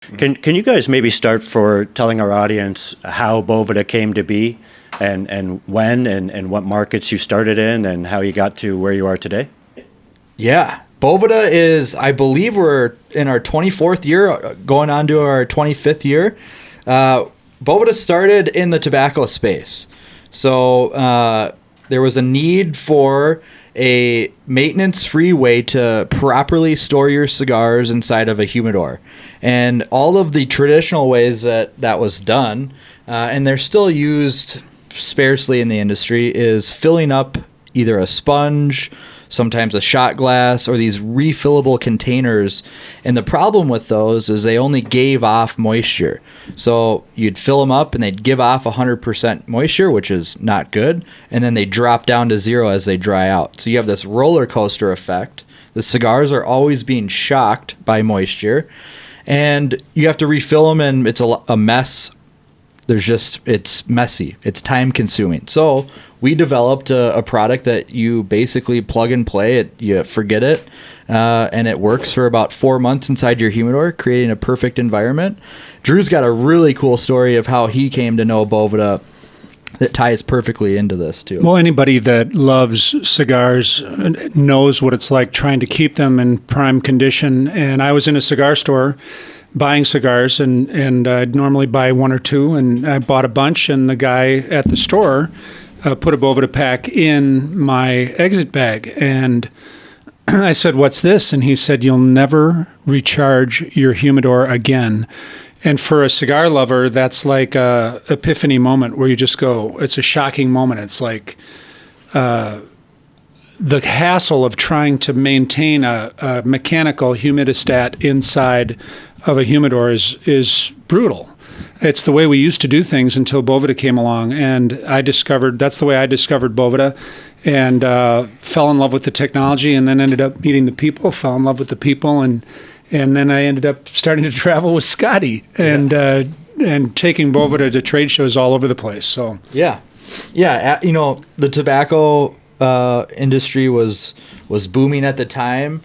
Can you guys maybe start for telling our audience how Boveda came to be and when and what markets you started in and how you got to where you are today? Yeah. Boveda is, I believe we're in our 24th year, going on to our 25th year. Boveda started in the tobacco space. So there was a need for a maintenance-free way to properly store your cigars inside of a humidor. And all of the traditional ways that was done, and they're still used sparsely in the industry, is filling up either a sponge, sometimes a shot glass, or these refillable containers. And the problem with those is they only gave off moisture. So you'd fill them up and they'd give off 100% moisture, which is not good. And then they drop down to zero as they dry out. So you have this roller coaster effect. The cigars are always being shocked by moisture. And you have to refill them, and it's a mess. It's messy. It's time consuming. So we developed a product that you basically plug and play. You forget it, and it works for about 4 months inside your humidor, creating a perfect environment. Drew's got a really cool story of how he came to know Boveda that ties perfectly into this too. Well, anybody that loves cigars knows what it's like trying to keep them in prime condition. And I was in a cigar store buying cigars, and I'd normally buy one or two, and I bought a bunch, and the guy at the store put a Boveda pack in my exit bag. And I said, "What's this?" And he said, "You'll never recharge your humidor again." And for a cigar lover, that's like a epiphany moment where you just go, it's a shocking moment. It's like the hassle of trying to maintain a mechanical humidistat inside of a humidor is brutal. It's the way we used to do things until Boveda came along. And that's the way I discovered Boveda, and fell in love with the technology, and then ended up meeting the people, fell in love with the people, and then I ended up starting to travel with Scotty and taking Boveda to trade shows all over the place. So yeah. The tobacco industry was booming at the time,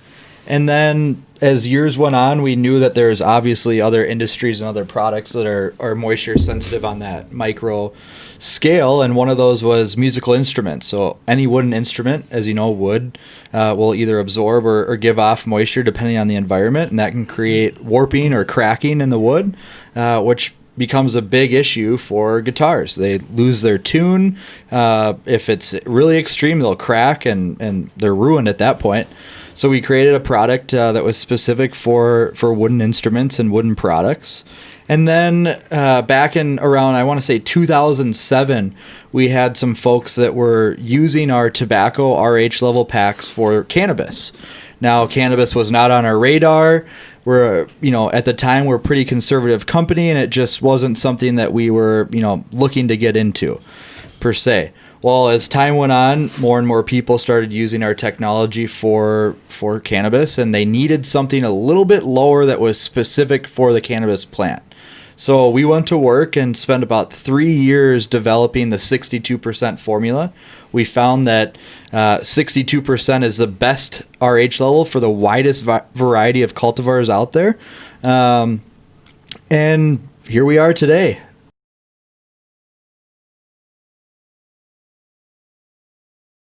and then as years went on, we knew that there's obviously other industries and other products that are moisture sensitive on that micro scale, and one of those was musical instruments. So any wooden instrument, as you know, wood will either absorb or give off moisture depending on the environment, and that can create warping or cracking in the wood, which becomes a big issue for guitars. They lose their tune. If it's really extreme, they'll crack, and they're ruined at that point. So we created a product that was specific for wooden instruments and wooden products. And then back in around, I want to say 2007, we had some folks that were using our tobacco RH level packs for cannabis. Now, cannabis was not on our radar. At the time, we're a pretty conservative company, and it just wasn't something that we were, looking to get into per se. Well, as time went on, more and more people started using our technology for cannabis, and they needed something a little bit lower that was specific for the cannabis plant. So we went to work and spent about 3 years developing the 62% formula. We found that 62% is the best RH level for the widest variety of cultivars out there. And here we are today.